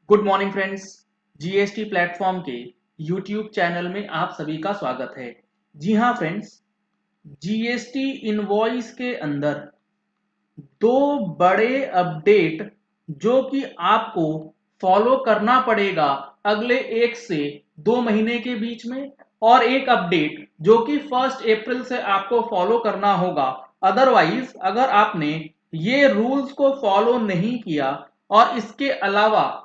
Good morning friends. GST platform के YouTube channel में आप सभी का स्वागत है। जी हाँ फ्रेंड्स, जीएसटी इनवॉइस के अंदर दो बड़े अपडेट जो कि आपको फॉलो करना पड़ेगा अगले 1 से 2 महीने के बीच में, और एक अपडेट जो कि 1 अप्रैल से आपको फॉलो करना होगा। अदरवाइज अगर आपने ये रूल्स को फॉलो नहीं किया और इसके अलावा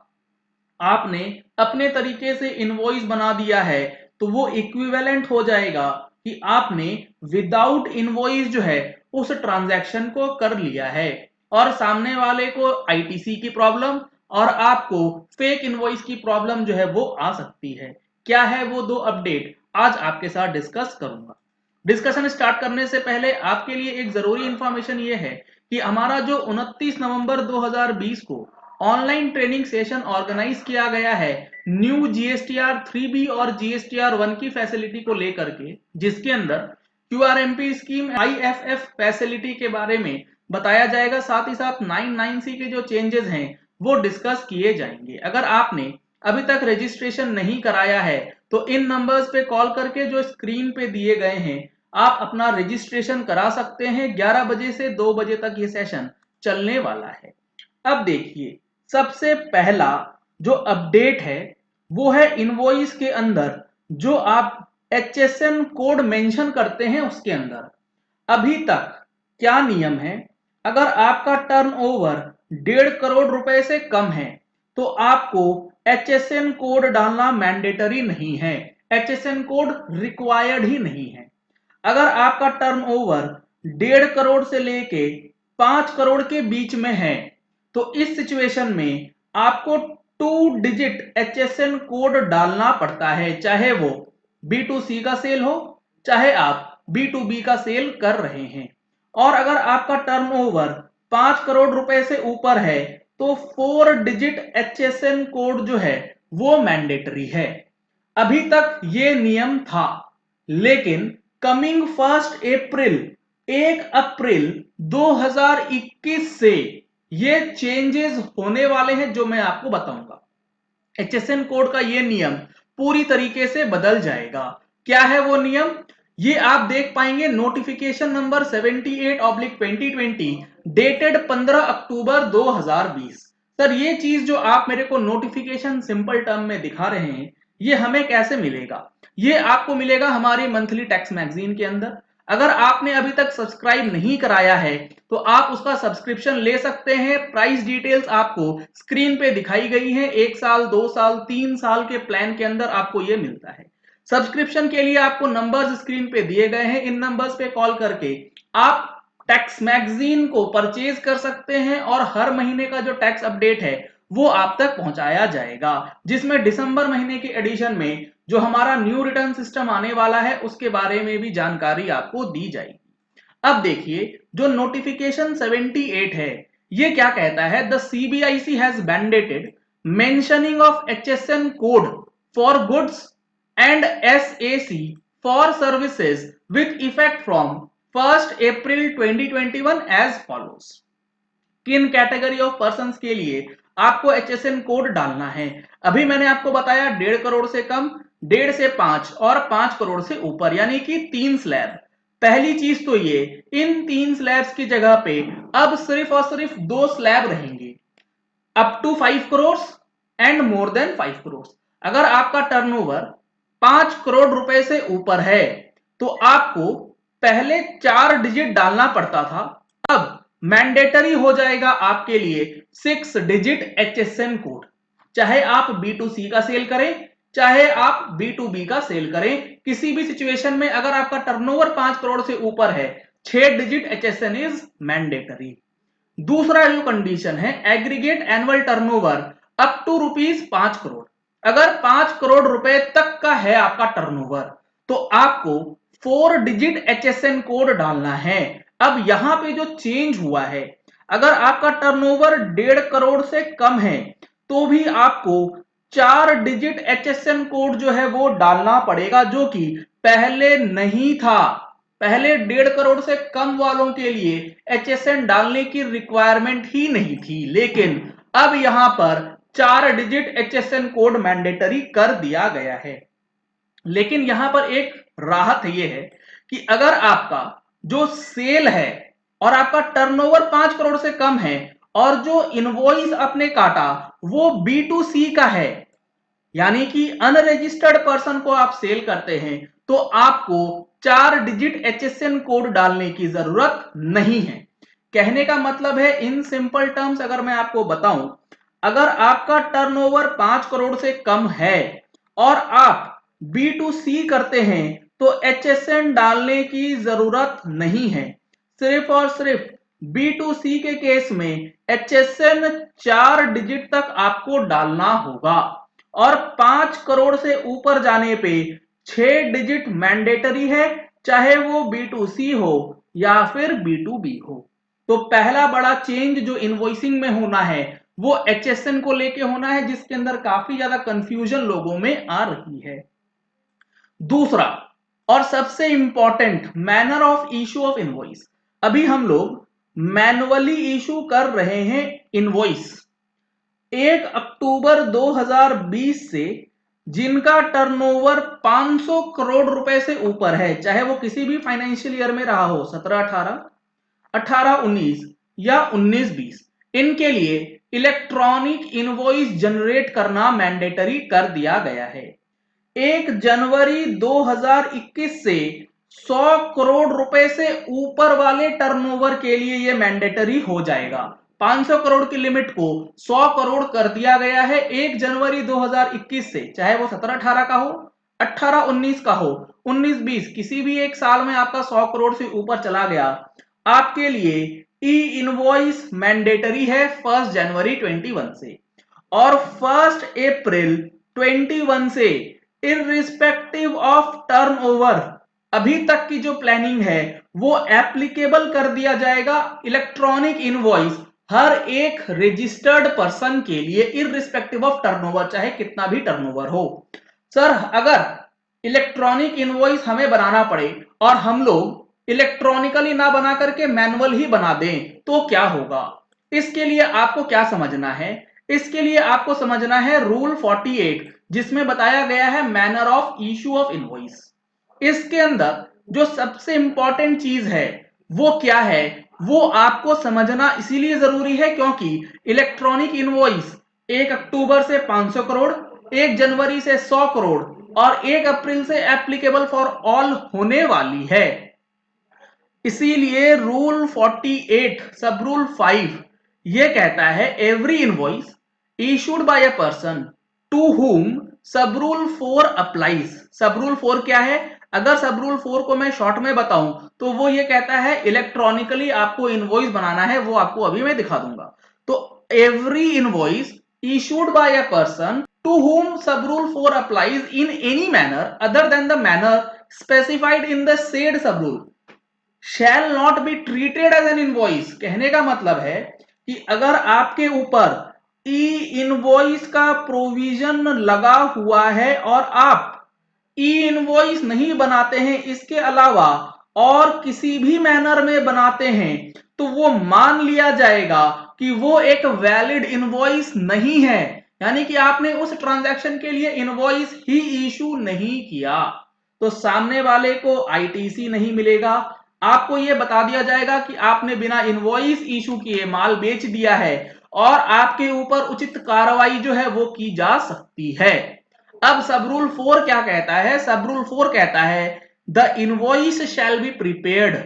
आपने अपने तरीके से इनवॉइस बना दिया है तो वो इक्विवेलेंट हो जाएगा कि आपने विदाउट इनवॉइस जो है उस ट्रांजैक्शन को कर लिया है, और सामने वाले को आईटीसी की प्रॉब्लम और आपको फेक इनवॉइस की प्रॉब्लम जो है वो आ सकती है। क्या है वो दो अपडेट, आज आपके साथ डिस्कस करूंगा। डिस्कशन स्टार्ट करने से पहले आपके लिए एक जरूरी इंफॉर्मेशन ये है कि हमारा जो 29 नवंबर 2020 को ऑनलाइन ट्रेनिंग सेशन ऑर्गेनाइज किया गया है न्यू जीएसटीआर 3B और जीएसटीआर 1 की फैसिलिटी को लेकर के, जिसके अंदर क्यूआरएमपी स्कीम, आईएफएफ फैसिलिटी के बारे में बताया जाएगा, साथ ही साथ 99C के जो चेंजेस हैं वो डिस्कस किए जाएंगे। अगर आपने अभी तक रजिस्ट्रेशन नहीं कराया है तो इन नंबर्स पे कॉल करके जो स्क्रीन पे दिए गए हैं आप अपना रजिस्ट्रेशन करा सकते हैं। 11 बजे से 2 बजे तक ये सेशन चलने वाला है। अब देखिए, सबसे पहला जो अपडेट है वो है इनवॉइस के अंदर जो आप एचएसएन कोड मेंशन करते हैं उसके अंदर अभी तक क्या नियम है। अगर आपका टर्नओवर 1.5 करोड़ रुपए से कम है तो आपको एचएसएन कोड डालना मैंडेटरी नहीं है, एचएसएन कोड रिक्वायर्ड ही नहीं है। अगर आपका टर्नओवर 1.5 करोड़ से लेके 5 करोड़ के बीच में है तो इस सिचुएशन में आपको 2 डिजिट एचएसएन कोड डालना पड़ता है, चाहे वो B2C का सेल हो चाहे आप B2B का सेल कर रहे हैं। और अगर आपका टर्नओवर 5 करोड़ रुपए से ऊपर है तो 4 डिजिट एचएसएन कोड जो है वो मैंडेटरी है। अभी तक ये नियम था, लेकिन कमिंग 1 अप्रैल 1 अप्रैल 2021 से ये चेंजेस होने वाले हैं जो मैं आपको बताऊंगा। एचएसएन कोड का ये नियम पूरी तरीके से बदल जाएगा। क्या है वो नियम, ये आप देख पाएंगे नोटिफिकेशन नंबर 78/2020 डेटेड 15 अक्टूबर 2020। सर ये चीज जो आप मेरे को नोटिफिकेशन सिंपल टर्म में दिखा रहे हैं ये हमें कैसे मिलेगा? ये आपको मिलेगा हमारी मंथली टैक्स मैगजीन के अंदर। अगर आपने अभी तक सब्सक्राइब नहीं कराया है तो आप उसका सब्सक्रिप्शन ले सकते हैं। प्राइस डिटेल्स आपको स्क्रीन पे दिखाई गई है। 1 साल, 2 साल, 3 साल के प्लान के अंदर आपको ये मिलता है। सब्सक्रिप्शन के लिए आपको नंबर्स स्क्रीन पे दिए गए हैं, इन नंबर्स पे कॉल करके आप टैक्स मैगजीन को परचेज कर सकते हैं और हर महीने का जो टैक्स अपडेट है वो आप तक पहुंचाया जाएगा, जिसमें दिसंबर महीने की एडिशन में जो हमारा न्यू रिटर्न सिस्टम आने वाला है उसके बारे में भी जानकारी आपको दी जाएगी। अब देखिए, जो नोटिफिकेशन 78 है ये क्या कहता है, the CBIC has mandated mentioning of HSN code for goods and SAC for services with effect from 1 April 2021 as follows. किन कैटेगरी ऑफ पर्संस के लिए आपको एचएसएन कोड डालना है? अभी मैंने आपको बताया 1.5 करोड़ से कम, 1.5 से 5 और 5 करोड़ से ऊपर, यानी कि 3 स्लैब। पहली चीज तो ये, इन 3 स्लैब्स की जगह पे अब सिर्फ और सिर्फ 2 स्लैब रहेंगे, up to 5 crore and more than 5 crore. अगर आपका टर्नओवर 5 करोड़ रुपए से ऊपर है तो आपको पहले 4 डिजिट डालना पड़ता था, अब मैंडेटरी हो जाएगा आपके लिए 6 डिजिट एचएसएन कोड। चाहे आप B2C का सेल करें चाहे आप B2B का सेल करें, किसी भी सिचुएशन में अगर आपका टर्नओवर 5 करोड़ से ऊपर है 6 डिजिट एचएसएन इज मैंडेटरी। दूसरा जो कंडीशन है, aggregate annual turnover up to ₹5 crore. अगर 5 करोड़ रुपए तक का है आपका टर्नओवर तो आपको 4 डिजिट एचएसएन कोड डालना है। अब यहां पे जो चेंज हुआ है, अगर आपका टर्नओवर 1.5 करोड़ से कम है तो भी आपको 4 डिजिट एचएसएन कोड जो है वो डालना पड़ेगा, जो कि पहले नहीं था। पहले 1.5 करोड़ से कम वालों के लिए एचएसएन डालने की रिक्वायरमेंट ही नहीं थी, लेकिन अब यहां पर 4 डिजिट HSN कोड मैंडेटरी कर दिया गया है। लेकिन यहां पर एक राहत ये है कि अगर आपका जो सेल है और आपका टर्नओवर 5 करोड़ से कम है और जो इनवॉइस आपने काटा वो B2C का है, यानी कि अनरजिस्टर्ड पर्सन को आप सेल करते हैं, तो आपको 4 डिजिट HSN कोड डालने की जरूरत नहीं है। कहने का मतलब है, इन सिंपल टर्म्स अगर मैं आपको बताऊं, अगर आपका टर्नओवर 5 करोड़ से कम है और आप B2C करते हैं तो HSN डालने की जरूरत नहीं है। सिर्फ और सिर्फ B2C के केस में HSN 4 डिजिट तक आपको डालना होगा और 5 करोड़ से ऊपर जाने पे 6 डिजिट मैंडेटरी है, चाहे वो B2C हो या फिर B2B हो। तो पहला बड़ा चेंज जो इनवॉइसिंग में होना है वो HSN को लेके होना है, जिसके अंदर काफी ज्यादा कंफ्यूजन लोगों में आ रही है। दूसरा और सबसे important, manner of issue of invoice. अभी हम लोग मैनुअली इशू कर रहे हैं इनवॉइस। 1 अक्टूबर 2020 से जिनका टर्नओवर 500 करोड़ रुपए से ऊपर है, चाहे वो किसी भी फाइनेंशियल ईयर में रहा हो, 17-18, 18-19 या 19-20, इनके लिए इलेक्ट्रॉनिक इनवॉइस जनरेट करना मैंडेटरी कर दिया गया है। 1 जनवरी 2021 से 100 करोड़ रुपए से ऊपर वाले टर्नओवर के लिए यह मैंडेटरी हो जाएगा। 500 करोड़ की लिमिट को 100 करोड़ कर दिया गया है 1 जनवरी 2021 से, चाहे वो 17-18 का हो, 18-19 का हो, 19-20, किसी भी एक साल में आपका 100 करोड़ से ऊपर चला गया, आपके लिए ई इनवॉइस मैंडेटरी है 1 जनवरी 21 से। और 1 अप्रैल 21 से इररिस्पेक्टिव ऑफ टर्नओवर अभी तक की जो प्लानिंग है वो एप्लीकेबल कर दिया जाएगा इलेक्ट्रॉनिक इनवॉइस हर एक रजिस्टर्ड पर्सन के लिए, इररिस्पेक्टिव ऑफ टर्नओवर, चाहे कितना भी टर्नओवर हो। सर, अगर इलेक्ट्रॉनिक इनवॉइस हमें बनाना पड़े और हम लोग इलेक्ट्रॉनिकली ना बना करके मैनुअल ही बना दें तो क्या होगा? इसके लिए आपको क्या समझना है? इसके लिए आपको समझना है रूल 48, जिसमें बताया गया है manner of issue of invoice. इसके अंदर जो सबसे इंपॉर्टेंट चीज है वो क्या है, वो आपको समझना इसीलिए जरूरी है क्योंकि इलेक्ट्रॉनिक इनवॉइस 1 अक्टूबर से 500 करोड़, 1 जनवरी से 100 करोड़ और 1 अप्रैल से एप्लीकेबल फॉर ऑल होने वाली है। इसीलिए रूल 48 सब रूल 5 ये कहता है every invoice issued by a person to whom sub rule 4 applies. सब रूल 4 क्या है? अगर सब रूल 4 को मैं शॉर्ट में बताऊं तो वो ये कहता है इलेक्ट्रॉनिकली आपको इनवॉइस बनाना है, वो आपको अभी मैं दिखा दूंगा। तो every invoice issued by a person to whom sub rule 4 applies in any manner other than the manner specified in the said sub rule shall not be treated as an invoice। कहने का मतलब है कि अगर आपके ऊपर ई invoice का provision लगा हुआ है और आप ई इनवॉइस नहीं बनाते हैं, इसके अलावा और किसी भी मैनर में बनाते हैं, तो वो मान लिया जाएगा कि वो एक वैलिड इनवॉइस नहीं है, यानी कि आपने उस ट्रांजैक्शन के लिए इनवॉइस ही इशू नहीं किया। तो सामने वाले को आईटीसी नहीं मिलेगा, आपको यह बता दिया जाएगा कि आपने बिना इनवॉइस इशू किए माल बेच दिया है और आपके ऊपर उचित कार्रवाई जो है वो की जा सकती है। अब सब रूल 4 क्या कहता है? सब रूल 4 कहता है the invoice shall be prepared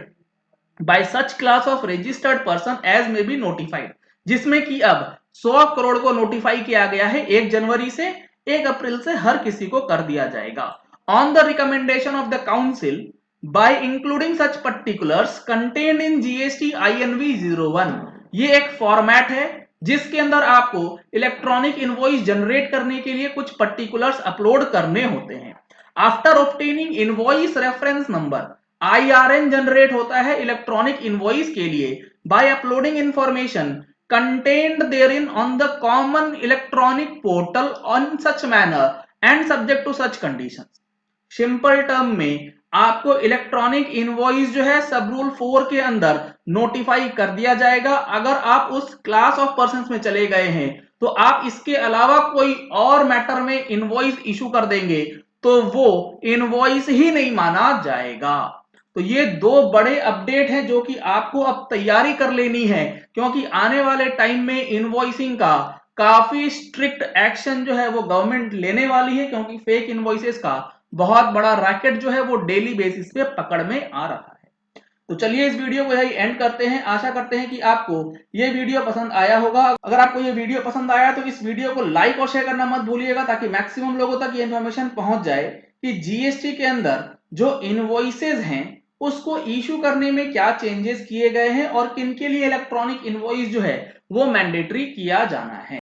by such class of registered person as may be notified, जिसमें कि अब 100 करोड़ को नोटिफाई किया गया है 1 जनवरी से, 1 अप्रैल से हर किसी को कर दिया जाएगा on the recommendation of the council by including such particulars contained in GST INV 01। ये एक फॉर्मेट है जिसके अंदर आपको इलेक्ट्रॉनिक इनवॉइस जनरेट करने के लिए कुछ पर्टिकुलर्स अपलोड करने होते हैं। After obtaining invoice reference number IRN generate होता है इलेक्ट्रॉनिक इनवॉइस के लिए by uploading information contained therein on the common electronic portal on such manner and subject to such conditions। Simple term में आपको electronic invoice जो है सब rule 4 के अंदर नोटिफाई कर दिया जाएगा। अगर आप उस क्लास ऑफ पर्संस में चले गए हैं तो आप इसके अलावा कोई और मैटर में इनवॉइस इशू कर देंगे तो वो इनवॉइस ही नहीं माना जाएगा। तो ये दो बड़े अपडेट हैं जो कि आपको अब तैयारी कर लेनी है, क्योंकि आने वाले टाइम में इनवॉइसिंग का काफी स्ट्रिक्ट एक्शन जो है वो गवर्नमेंट लेने वाली है, क्योंकि फेक इनवॉइसेस का बहुत बड़ा रैकेट जो है वो डेली बेसिस पे पकड़ में आ रहा है। तो चलिए इस वीडियो को यही एंड करते हैं। आशा करते हैं कि आपको ये वीडियो पसंद आया होगा। अगर आपको ये वीडियो पसंद आया तो इस वीडियो को लाइक और शेयर करना मत भूलिएगा, ताकि मैक्सिमम लोगों तक ये इंफॉर्मेशन पहुंच जाए कि जीएसटी के अंदर जो इनवॉइसेज हैं उसको इशू करने में क्या चेंजेस किए गए हैं और किन के लिए इलेक्ट्रॉनिक इनवॉइस जो है वो मैंडेटरी किया जाना है।